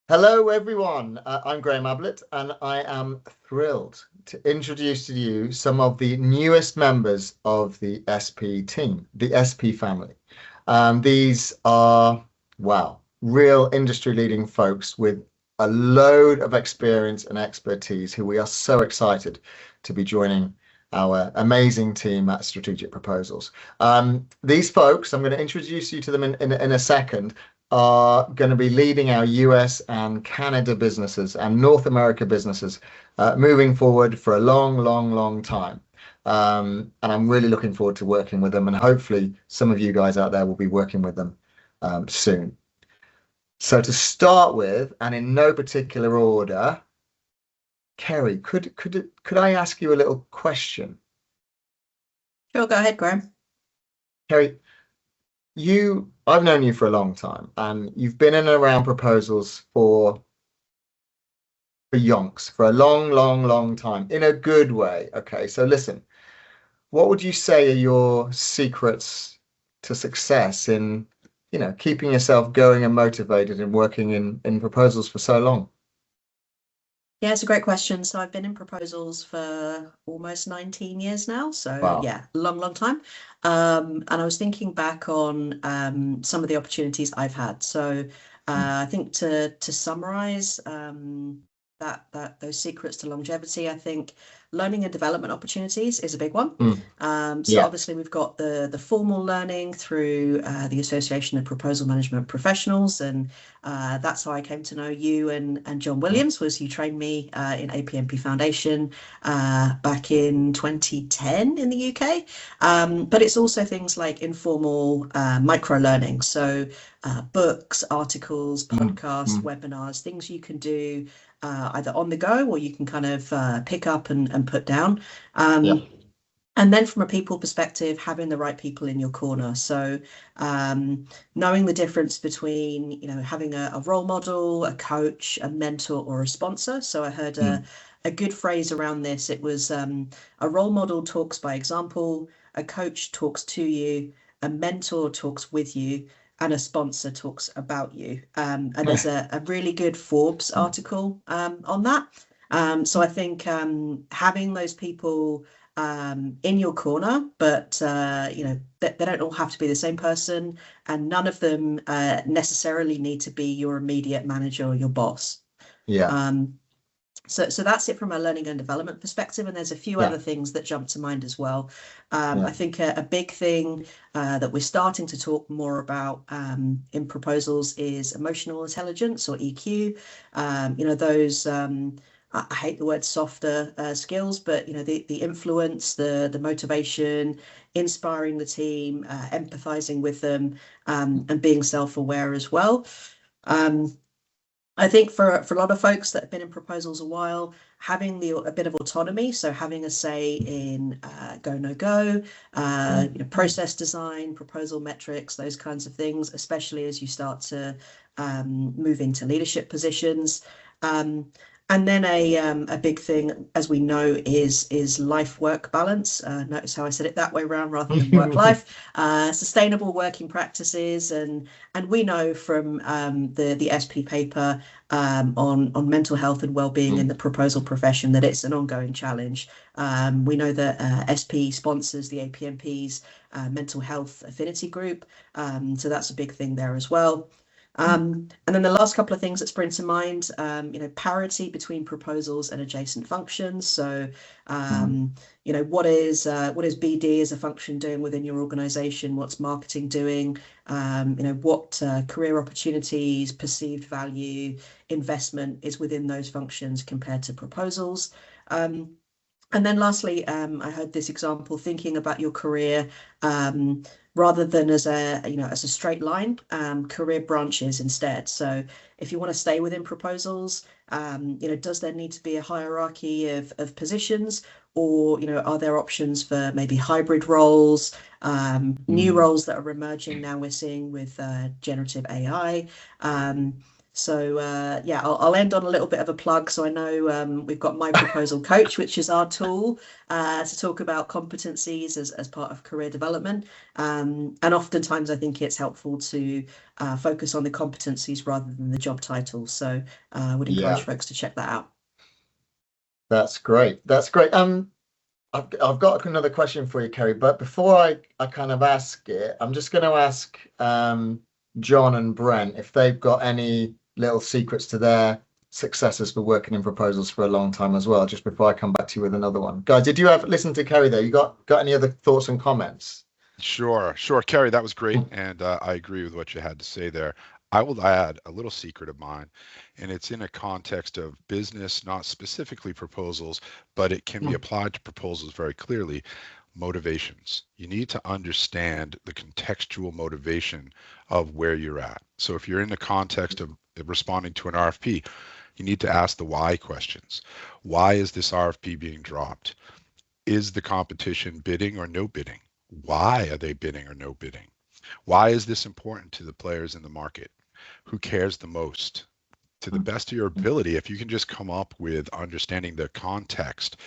Hello, everyone. I'm Graham Ablett, and I am thrilled to introduce to you some of the newest members of the SP team, the SP family. These are, wow, real industry-leading folks with a load of experience and expertise who we are so excited to be joining our amazing team at Strategic Proposals. These folks, I'm going to introduce you to them in a second, are going to be leading our US and Canada businesses and North America businesses moving forward for a long, long, long time. And I'm really looking forward to working with them. And hopefully, some of you guys out there will be working with them soon. So, to start with, and in no particular order, Ceri, could I ask you a little question? Sure, go ahead, Graham. Ceri, I've known you for a long time, and you've been in and around proposals for yonks for a long, long, long time in a good way. Okay, so listen, what would you say are your secrets to success in, keeping yourself going and motivated and working in proposals for so long? Yeah, it's a great question. So I've been in proposals for almost 19 years now. So Wow. yeah, long, long time. And I was thinking back on some of the opportunities I've had. So I think to summarize that those secrets to longevity, I think learning and development opportunities is a big one. Mm. So Yeah. obviously we've got the formal learning through the Association of Proposal Management Professionals, and that's how I came to know you and John Mm. Williams. Was you trained me in APMP Foundation back in 2010 in the UK. But it's also things like informal micro learning, so books, articles, Mm. podcasts, Mm. webinars, things you can do either on the go or you can kind of pick up and put down. Yeah. And then from a people perspective, having the right people in your corner. So um, knowing the difference between, having a role model, a coach, a mentor, or a sponsor. So I heard Mm. a good phrase around this. It was a role model talks by example, a coach talks to you, a mentor talks with you, and a sponsor talks about you. And there's a really good Forbes Mm. article on that. So I think having those people in your corner, but they don't all have to be the same person, and none of them necessarily need to be your immediate manager or your boss. Yeah. Um, so that's it from a learning and development perspective, and there's a few Yeah. other things that jump to mind as well. I Yeah. think a big thing that we're starting to talk more about in proposals is emotional intelligence, or EQ. Those I hate the word softer skills, but the influence, the motivation, inspiring the team, empathizing with them, and being self-aware as well. Um, I think for a lot of folks that have been in proposals a while, having a bit of autonomy, so having a say in go no go, Mm. process design, proposal metrics, those kinds of things, especially as you start to move into leadership positions. Um, and then a big thing, as we know, is life work balance. Notice how I said it that way around rather than work life. Sustainable working practices, and we know from the SP paper on mental health and well-being in Mm. the proposal profession that it's an ongoing challenge. We know that SP sponsors the APMP's mental health affinity group, so that's a big thing there as well. Mm. And then the last couple of things that spring to mind, parity between proposals and adjacent functions. So, Mm. what is BD as a function doing within your organization? What's marketing doing? What career opportunities, perceived value, investment is within those functions compared to proposals. Um, and then lastly, I heard this example, thinking about your career rather than as a straight line, career branches instead. So if you want to stay within proposals, does there need to be a hierarchy of positions, or are there options for maybe hybrid roles, new Mm. roles that are emerging now we're seeing with generative AI? So yeah, I'll end on a little bit of a plug. So I know we've got My Proposal Coach, which is our tool to talk about competencies as part of career development. And oftentimes I think it's helpful to focus on the competencies rather than the job title. So I would encourage Yeah, folks to check that out. that's great. That's great. I've got another question for you, Kerry, but before I kind of ask it, I'm just going to ask John and Brent if they've got any little secrets to their successes for working in proposals for a long time as well, just before I come back to you with another one. Guys, did you have listen to Kerry there? You got any other thoughts and comments? Sure, sure, Kerry, that was great, and I agree with what you had to say there. I will add a little secret of mine, and it's in a context of business, not specifically proposals, but it can be applied to proposals very clearly. Motivations. You need to understand the contextual motivation of where you're at. So if you're in the context of responding to an RFP, you need to ask the why questions. Why is this RFP being dropped? Is the competition bidding or no bidding? Why are they bidding or no bidding? Why is this important to the players in the market? Who cares the most? To the best of your ability, if you can just come up with understanding the context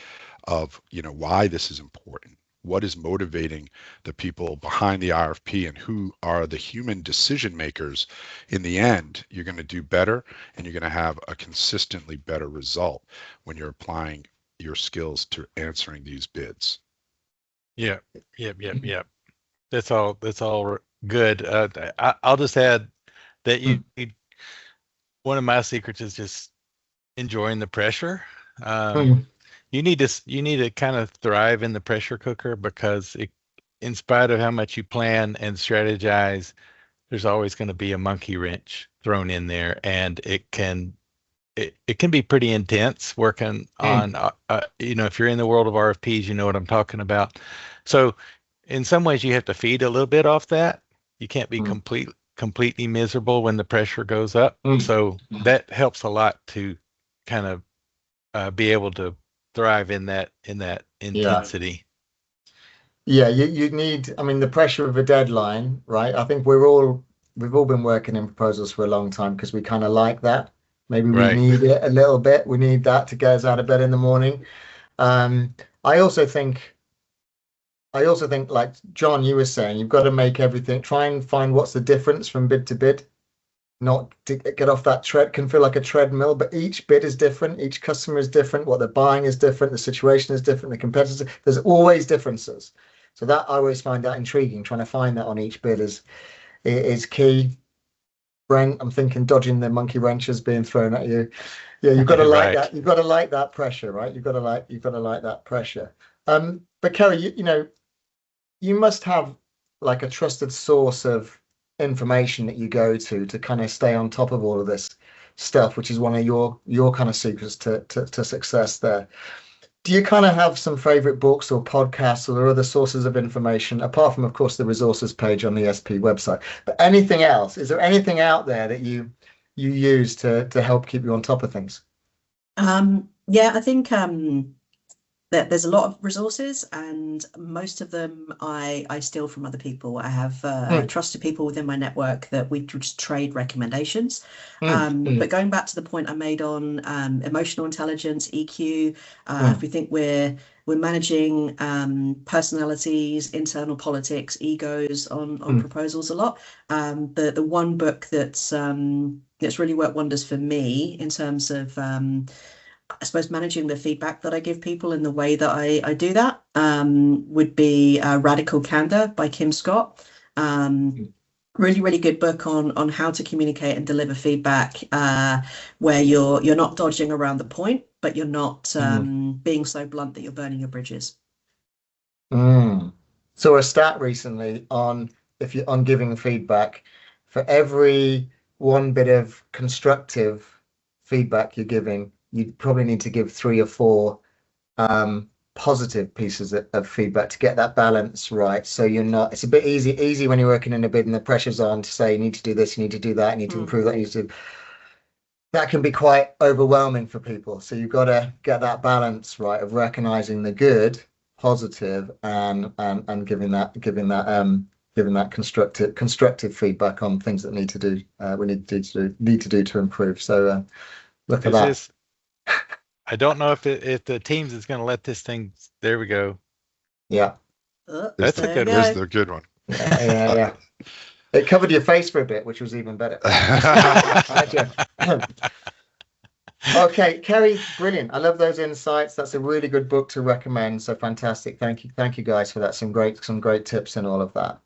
of, why this is important, what is motivating the people behind the RFP, and who are the human decision makers, in the end, you're going to do better, and you're going to have a consistently better result when you're applying your skills to answering these bids. Yeah, yep. That's all good. I'll just add that one of my secrets is just enjoying the pressure. You need to kind of thrive in the pressure cooker, because in spite of how much you plan and strategize, there's always going to be a monkey wrench thrown in there, and it can be pretty intense working on, if you're in the world of RFPs, you know what I'm talking about. So in some ways you have to feed a little bit off that. You can't be completely miserable when the pressure goes up. So that helps a lot to kind of be able to thrive in that intensity. Yeah, you need, I mean, the pressure of a deadline, right? I think we've all been working in proposals for a long time because we kind of like that. Maybe we need it a little bit. We need that to get us out of bed in the morning. I also think, like John, you were saying, you've got to make everything, try and find what's the difference from bid to bid, not to get off that tread, can feel like a treadmill, but each bid is different. Each customer is different. What they're buying is different. The situation is different. The competitors, there's always differences. So that I always find that intriguing. Trying to find that on each bid is key. Brent, I'm thinking dodging the monkey wrenches being thrown at you. Yeah, you've got to like that. You've got to like that pressure, right? You've got to like that pressure. But Kerry, you must have like a trusted source of information that you go to kind of stay on top of all of this stuff, which is one of your kind of secrets to success there. Do you kind of have some favorite books or podcasts or other sources of information, apart from, of course, the resources page on the SP website? But anything else? Is there anything out there that you use to help keep you on top of things? Yeah, I think that there's a lot of resources, and most of them I steal from other people. I have trusted people within my network that we just trade recommendations. But going back to the point I made on emotional intelligence, EQ, if we think we're managing personalities, internal politics, egos on proposals a lot. The one book that's really worked wonders for me in terms of I suppose managing the feedback that I give people and the way that I do that would be Radical Candor by Kim Scott. Really, really good book on how to communicate and deliver feedback where you're not dodging around the point, but you're not being so blunt that you're burning your bridges. So a stat recently on giving feedback, for every one bit of constructive feedback you're giving, you probably need to give 3 or 4 positive pieces of feedback to get that balance right. So you're not, it's a bit easy when you're working in a bid and the pressure's on to say you need to do this, you need to do that, you need to improve that, that can be quite overwhelming for people. So you've got to get that balance right of recognizing the good, positive, and giving that giving that constructive feedback on things that need to do we need to do to improve. So look at that. I don't know if the Teams is going to let this thing. There we go. Yeah, That's a good one. There's the good one. Yeah. It covered your face for a bit, which was even better. Okay, Ceri, brilliant. I love those insights. That's a really good book to recommend. So fantastic. Thank you guys for that. Some great tips and all of that.